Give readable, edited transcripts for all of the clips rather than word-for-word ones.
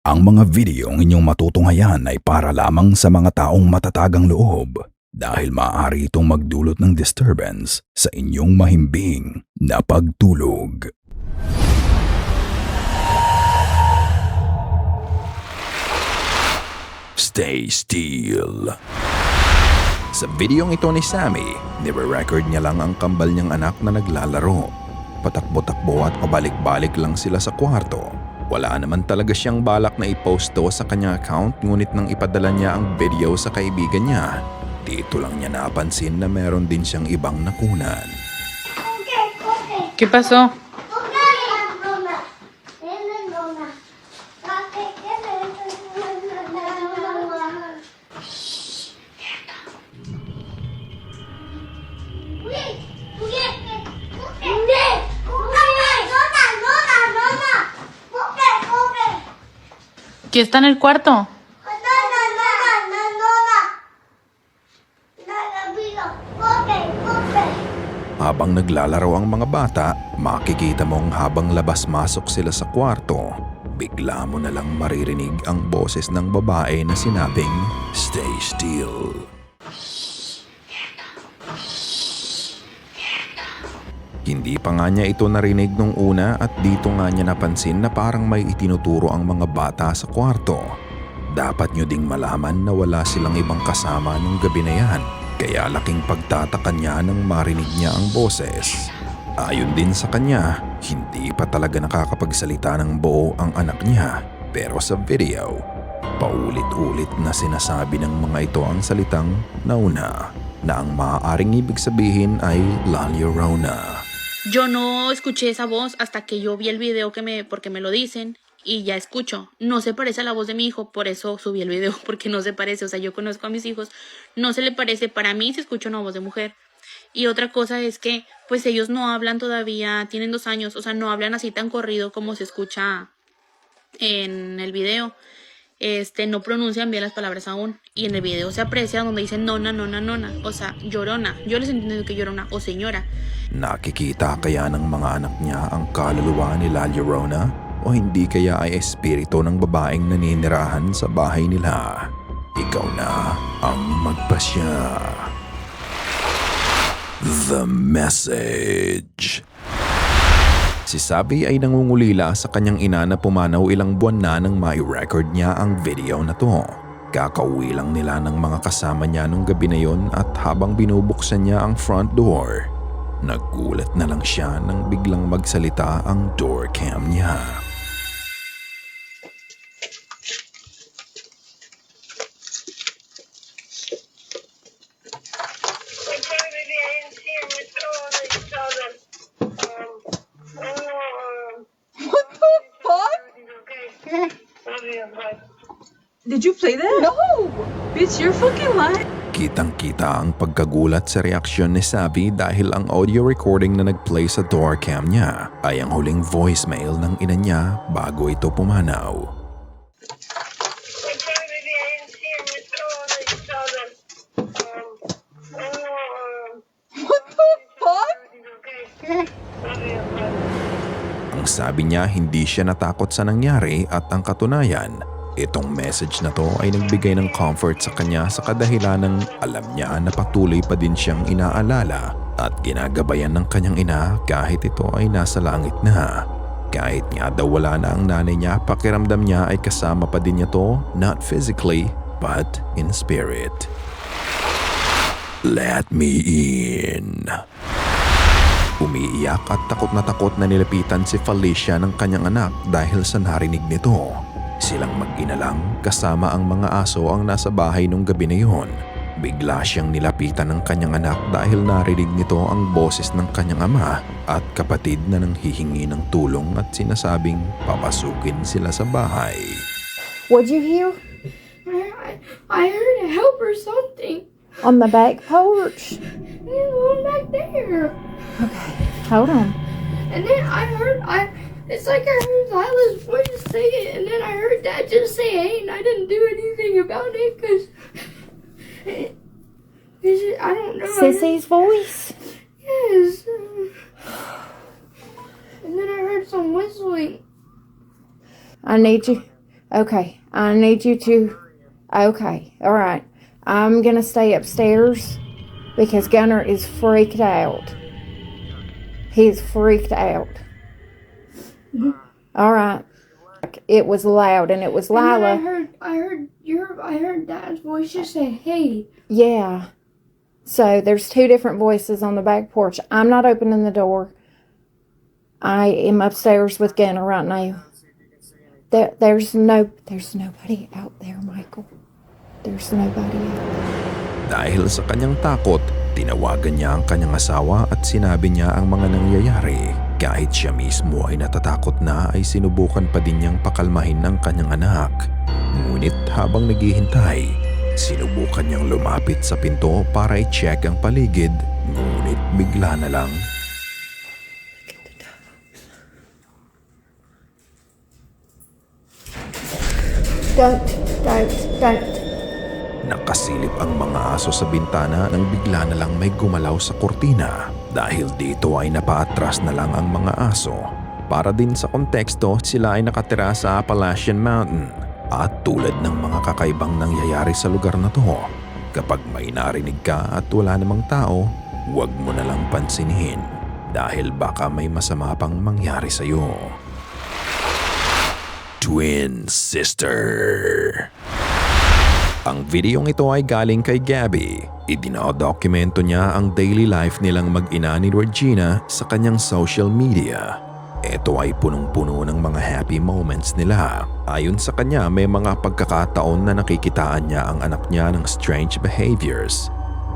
Ang mga videong inyong matutunghayan ay para lamang sa mga taong matatagang loob dahil maaari itong magdulot ng disturbance sa inyong mahimbing na pagtulog. Stay still. Sa videong ito ni Sammy, nire-record niya lang ang kambal niyang anak na naglalaro. Patakbo-takbo at pabalik-balik lang sila sa kwarto. Wala naman talaga siyang balak na i-post to sa kanyang account, ngunit nang ipadala niya ang video sa kaibigan niya, dito lang niya napansin na meron din siyang ibang nakunan. ¿Qué pasó? ¿Quién está en el cuarto? Habang naglalaro ang mga bata, makikita mong habang labas-masok sila sa kwarto, bigla mo na lang maririnig ang boses ng babae na sinabing, "Stay still." Hindi pa nga niya ito narinig nung una at dito nga niya napansin na parang may itinuturo ang mga bata sa kwarto. Dapat nyo ding malaman na wala silang ibang kasama nung gabi na yan, kaya laking pagtataka niya nang marinig niya ang boses. Ayon din sa kanya, hindi pa talaga nakakapagsalita ng buo ang anak niya, pero sa video, paulit-ulit na sinasabi ng mga ito ang salitang nauna, na ang maaaring ibig sabihin ay La Llorona. Yo no escuché esa voz hasta que yo vi el video porque me lo dicen y ya escucho. No se parece a la voz de mi hijo, por eso subí el video, porque no se parece. O sea, yo conozco a mis hijos, no se le parece. Para mí se escucha una voz de mujer. Y otra cosa es que, pues ellos no hablan todavía, tienen 2 años, o sea, no hablan así tan corrido como se escucha en el video. No pronuncian bien las palabras aún. Y en el video se aprecia donde dicen nona, nona, nona. O sea, llorona. Yo les entiendo que llorona o señora. Nakikita kaya ng mga anak niya ang kaluluwa ni La Llorona? O hindi kaya ay espiritu ng babaeng naninirahan sa bahay nila? Ikaw na ang magpasya. The Message. Si Sabi ay nangungulila sa kanyang ina na pumanaw ilang buwan na nang mai-record niya ang video na to. Kakauwi lang nila ng mga kasama niya nung gabi na yon at habang binubuksan niya ang front door, naggulat na lang siya nang biglang magsalita ang door cam niya. Did you play that? No! Bitch, you're fucking lying. Kitang-kita ang pagkagulat sa reaksyon ni Sabi dahil ang audio recording na nag-play sa door cam niya ay ang huling voicemail ng ina niya bago ito pumanaw. What the fuck? Ang sabi niya hindi siya natakot sa nangyari at ang katunayan, itong message na to ay nagbigay ng comfort sa kanya sa kadahilan ng alam niya na patuloy pa din siyang inaalala at ginagabayan ng kanyang ina kahit ito ay nasa langit na. Kahit nga daw wala na ang nanay niya, pakiramdam niya ay kasama pa din niya to, not physically but in spirit. Let me in. Umiiyak at takot na nilapitan si Felicia ng kanyang anak dahil sa narinig nito. Silang mag-ina lang kasama ang mga aso ang nasa bahay nung gabi na yon. Bigla siyang nilapitan ng kanyang anak dahil narinig nito ang boses ng kanyang ama at kapatid na nanghihingi ng tulong at sinasabing papasukin sila sa bahay. What'd you hear? I heard a help or something. On the back porch? There's one back there. Okay, hold on. And then it's like I heard Lila's voice say it, and then I heard Dad just say hey, and I didn't do anything about it because I don't know. Sissy's voice? Yes. And then I heard some whistling. I need you Okay, I need you to. Okay, all right. I'm gonna stay upstairs because Gunnar is freaked out. He's freaked out. All right. It was loud, and it was And Lila. then I heard Dad's voice just say, "Hey." Yeah. So there's two different voices on the back porch. I'm not opening the door. I am upstairs with Gunnar right now. There's nobody out there, Michael. There's nobody out there. Dahil sa kanyang takot, tinawagan niya ang kanyang asawa at sinabi niya ang mga nangyayari. Kahit siya mismo ay natatakot na, ay sinubukan pa din niyang pakalmahin ng kanyang anak. Ngunit habang naghihintay, sinubukan niyang lumapit sa pinto para i-check ang paligid. Ngunit bigla na lang Don't. nakasilip ang mga aso sa bintana nang bigla na lang may gumalaw sa kurtina. Dahil dito ay napaatras na lang ang mga aso. Para din sa konteksto, sila ay nakatira sa Appalachian Mountain. At tulad ng mga kakaibang nangyayari sa lugar na to, kapag may narinig ka at wala namang tao, huwag mo na lang pansinin. Dahil baka may masama pang mangyari sa'yo. Twin Sister. Ang videong ito ay galing kay Gabby. Idinodokumento niya ang daily life nilang mag-ina ni Regina sa kanyang social media. Ito ay punong-puno ng mga happy moments nila. Ayon sa kanya, may mga pagkakataon na nakikitaan niya ang anak niya ng strange behaviors.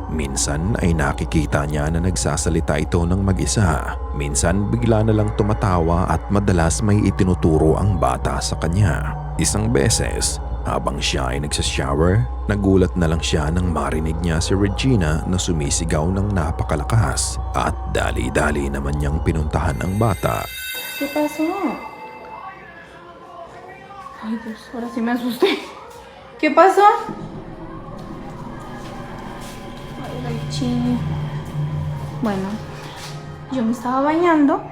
Minsan ay nakikita niya na nagsasalita ito ng mag-isa. Minsan bigla na lang tumatawa at madalas may itinuturo ang bata sa kanya. Isang beses, habang siya ay nagsashower, nagulat na lang siya nang marinig niya si Regina na sumisigaw ng napakalakas at dali-dali naman niyang pinuntahan ang bata. ¿Qué pasó? Ay, Dios, ahora sí me asusté. ¿Qué pasó? Ay, ching. Bueno, yo me estaba bañando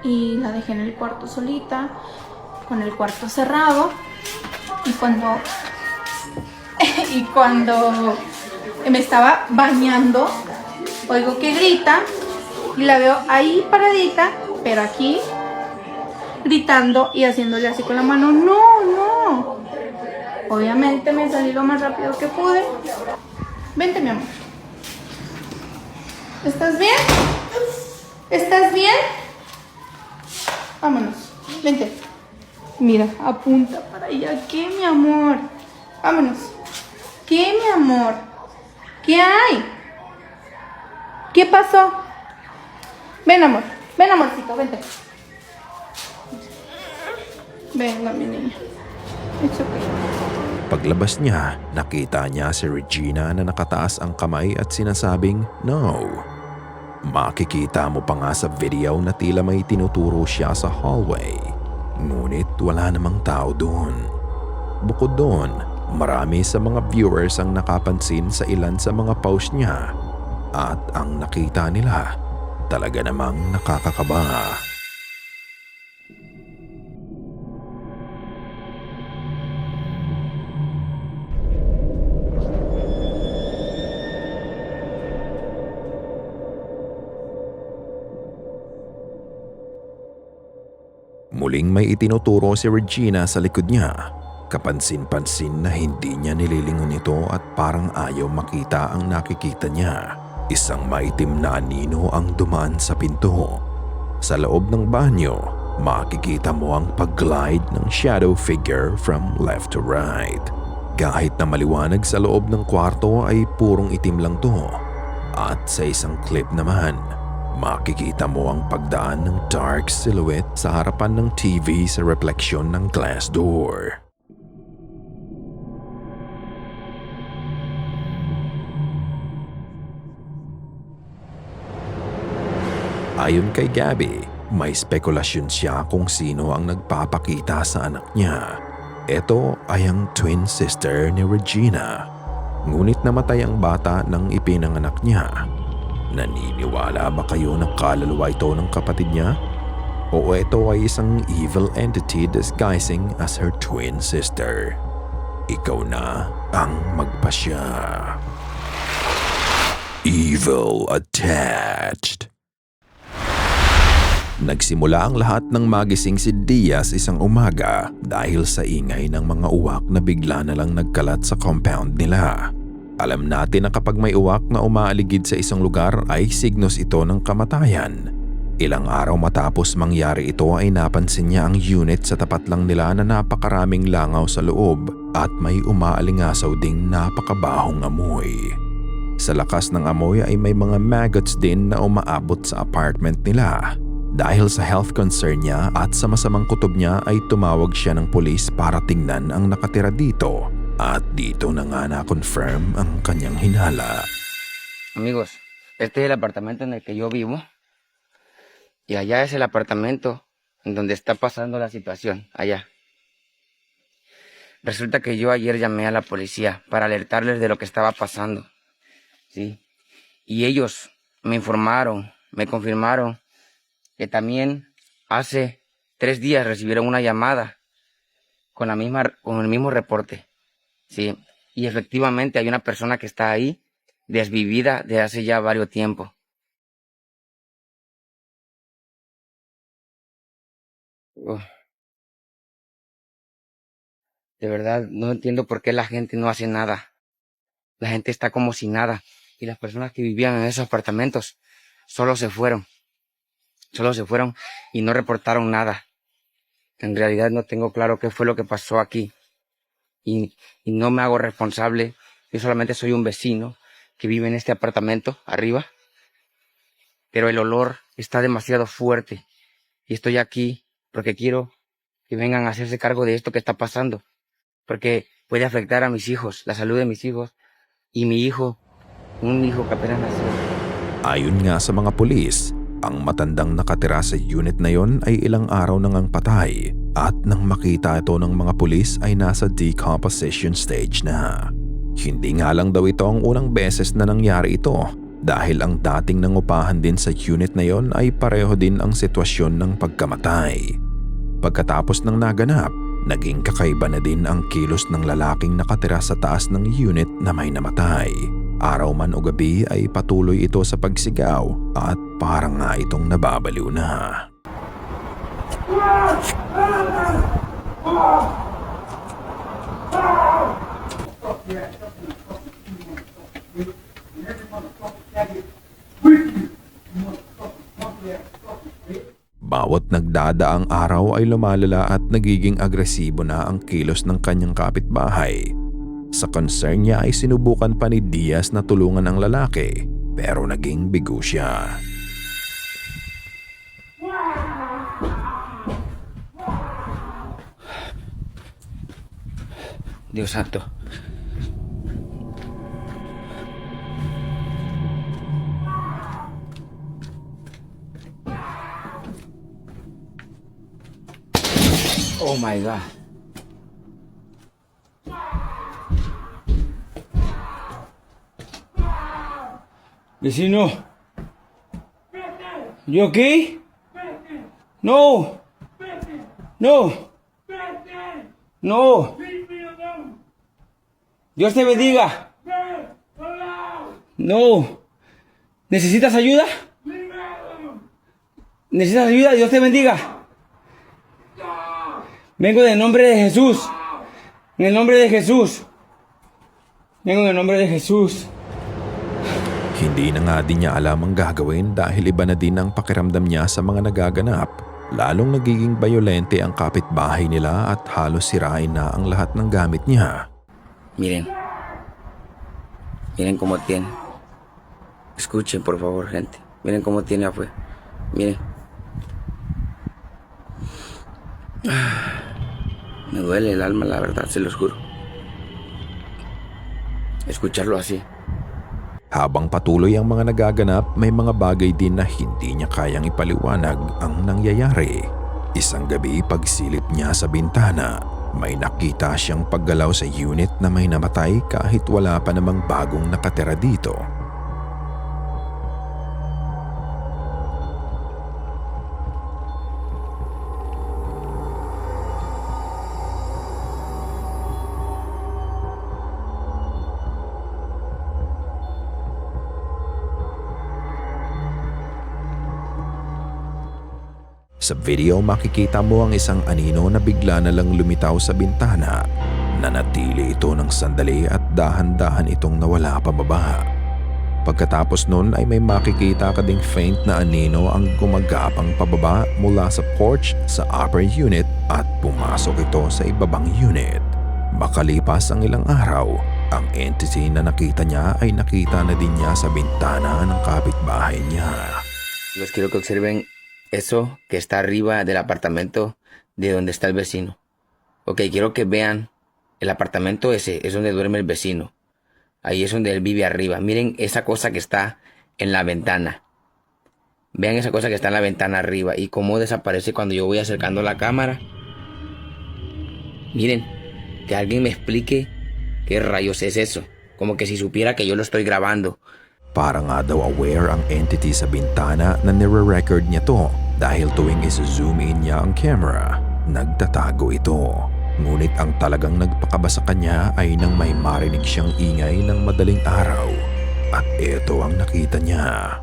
y la dejé en el cuarto solita, con el cuarto cerrado. Y cuando me estaba bañando, oigo que grita y la veo ahí paradita, pero aquí gritando y haciéndole así con la mano, no. Obviamente me salí lo más rápido que pude. Vente, mi amor. ¿Estás bien? ¿Estás bien? Vámonos, vente. Mira, apunta para allá. ¿Qué, mi amor? Vámonos. ¿Qué, mi amor? ¿Qué hay? ¿Qué pasó? Ven, amor. Ven, amorcito, vente. Venga, mi niña. It's okay. Paglabas niya, nakita niya si Regina na nakataas ang kamay at sinasabing, "No." Makikita mo pa nga sa video na tila may tinuturo siya sa hallway. Ngunit wala namang tao doon. Bukod doon, marami sa mga viewers ang nakapansin sa ilan sa mga post niya. At ang nakita nila, talaga namang nakakakaba. Muling may itinuturo si Regina sa likod niya. Kapansin-pansin na hindi niya nililingon ito at parang ayaw makita ang nakikita niya. Isang maitim na anino ang dumaan sa pinto. Sa loob ng banyo, makikita mo ang pag-glide ng shadow figure from left to right. Kahit na maliwanag sa loob ng kwarto ay purong itim lang to. At sa isang clip naman, makikita mo ang pagdaan ng dark silhouette sa harapan ng TV sa refleksyon ng glass door. Ayon kay Gabby, may spekulasyon siya kung sino ang nagpapakita sa anak niya. Ito ay ang twin sister ni Regina. Ngunit namatay ang bata nang ipinanganak niya. Naniniwala ba kayo na kaluluwa ito ng kapatid niya? o ito ay isang evil entity disguising as her twin sister. Ikaw na ang magpasya. Evil attached. Nagsimula ang lahat ng magising si Diaz isang umaga dahil sa ingay ng mga uwak na bigla na lang nagkalat sa compound nila. Alam natin na kapag may uwak na umaaligid sa isang lugar ay signos ito ng kamatayan. Ilang araw matapos mangyari ito ay napansin niya ang unit sa tapat lang nila na napakaraming langaw sa loob at may umaalingasaw ding napakabahong amoy. Sa lakas ng amoy ay may mga maggots din na umaabot sa apartment nila. Dahil sa health concern niya at sa masamang kutob niya ay tumawag siya ng pulis para tingnan ang nakatira dito. At dito na nga na-confirm ang kanyang hinala. Amigos, este es el apartamento en el que yo vivo. Y allá es el apartamento en donde está pasando la situación, allá. Resulta que yo ayer llamé a la policía para alertarles de lo que estaba pasando. ¿Sí? Y ellos me informaron, me confirmaron que también hace 3 días recibieron una llamada con el mismo reporte. ¿Sí? Y efectivamente hay una persona que está ahí desvivida de hace ya varios tiempo. De verdad, no entiendo por qué la gente no hace nada. La gente está como si nada. Y las personas que vivían en esos apartamentos solo se fueron y no reportaron nada. En realidad no tengo claro qué fue lo que pasó aquí. Y no me hago responsable. Yo solamente soy un vecino que vive en este apartamento arriba. Pero el olor está demasiado fuerte. Y estoy aquí porque quiero que vengan a hacerse cargo de esto que está pasando. Porque puede afectar a mis hijos, la salud de mis hijos. Y mi hijo, un hijo que apenas nació. Ayon nga sa mga pulis, ang matandang nakatira sa unit na yon ay ilang araw nang ang patay at nang makita ito ng mga pulis ay nasa decomposition stage na. Hindi nga lang daw ito ang unang beses na nangyari ito dahil ang dating nangupahan din sa unit na yon ay pareho din ang sitwasyon ng pagkamatay. Pagkatapos ng naganap, naging kakaiba na din ang kilos ng lalaking nakatira sa taas ng unit na may namatay. Araw man o gabi ay patuloy ito sa pagsigaw at parang nga itong nababaliw na. Bawat nagdadaang araw ay lumalala at nagiging agresibo na ang kilos ng kanyang kapitbahay. Sa concern niya ay sinubukan pa ni Diaz na tulungan ang lalaki pero naging bigo siya. Dios santo. Oh my God. Vecino. You okay? No. No. No. Dios te bendiga. No. ¿Necesitas ayuda? ¿Necesitas ayuda? Dios te bendiga. Vengo en el nombre de Jesús. En el nombre de Jesús. Vengo en el nombre de Jesús. Hindi na nga din niya alam ang gagawin dahil iba na din ang pakiramdam niya sa mga nagaganap. Lalong nagiging bayolente ang kapitbahay nila at halos sirain na ang lahat ng gamit niya. Miren. Miren cómo tiene. Escuchen, por favor, gente. Miren cómo tiene afuera. Miren. Me duele el alma, la verdad, se los juro. Escucharlo así. Habang patuloy ang mga nagaganap, may mga bagay din na hindi niya kayang ipaliwanag ang nangyayari. Isang gabi pagsilip niya sa bintana, may nakita siyang paggalaw sa unit na may namatay kahit wala pa namang bagong nakatira dito. Sa video makikita mo ang isang anino na bigla na lang lumitaw sa bintana. Nanatili ito ng sandali at dahan-dahan itong nawala pababa. Pagkatapos nun ay may makikita ka ding faint na anino ang gumagapang pababa mula sa porch sa upper unit at pumasok ito sa ibabang unit. Makalipas ang ilang araw, ang entity na nakita niya ay nakita na din niya sa bintana ng kapitbahay niya. Los quiero que observen eso que está arriba del apartamento de donde está el vecino. Ok, quiero que vean el apartamento ese, es donde duerme el vecino. Ahí es donde él vive arriba. Miren esa cosa que está en la ventana. Vean esa cosa que está en la ventana arriba y cómo desaparece cuando yo voy acercando la cámara. Miren, que alguien me explique qué rayos es eso. Como que si supiera que yo lo estoy grabando. Para nga daw aware ang entity sa bintana na nire-record niya to dahil tuwing isa-zoom in niya ang camera, nagtatago ito. Ngunit ang talagang nagpakaba sa kanya ay nang may marinig siyang ingay ng madaling araw. At ito ang nakita niya.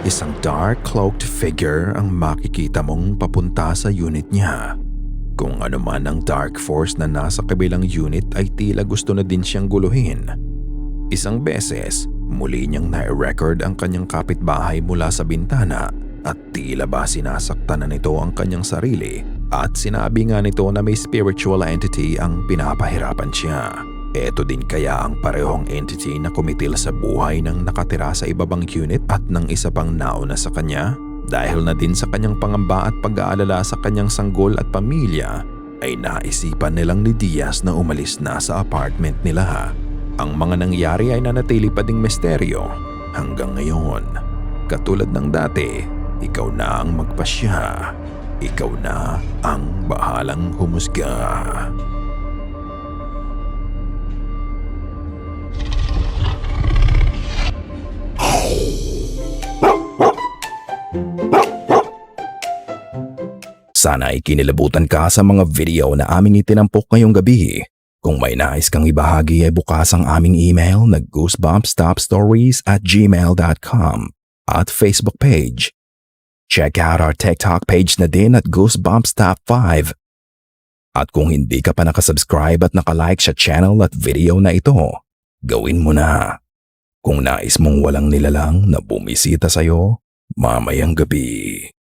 Isang dark cloaked figure ang makikita mong papunta sa unit niya. Kung ano man ang dark force na nasa kabilang unit ay tila gusto na din siyang guluhin. Isang beses, muli niyang na-record ang kanyang kapitbahay mula sa bintana at tila ba sinasaktan na nito ang kanyang sarili at sinabi nga nito na may spiritual entity ang pinapahirapan siya. Ito din kaya ang parehong entity na kumitil sa buhay ng nakatira sa ibabang unit at ng isa pang nauna sa kanya? Dahil na din sa kanyang pangamba at pag-aalala sa kanyang sanggol at pamilya, ay naisipan nilang ni Diaz na umalis na sa apartment nila. Ang mga nangyari ay nanatili pa ding misteryo hanggang ngayon. Katulad ng dati, ikaw na ang magpasya. Ikaw na ang bahalang humusga. Sana ay kinilabutan ka sa mga video na aming itinampok ngayong gabi. Kung may nais kang ibahagi ay bukas ang aming email na goosebumpstopstories@gmail.com at Facebook page. Check out our TikTok page na din at goosebumpstop5. At kung hindi ka pa nakasubscribe at nakalike sa channel at video na ito, gawin mo na. Kung nais mong walang nilalang na bumisita sa'yo mamayang gabi.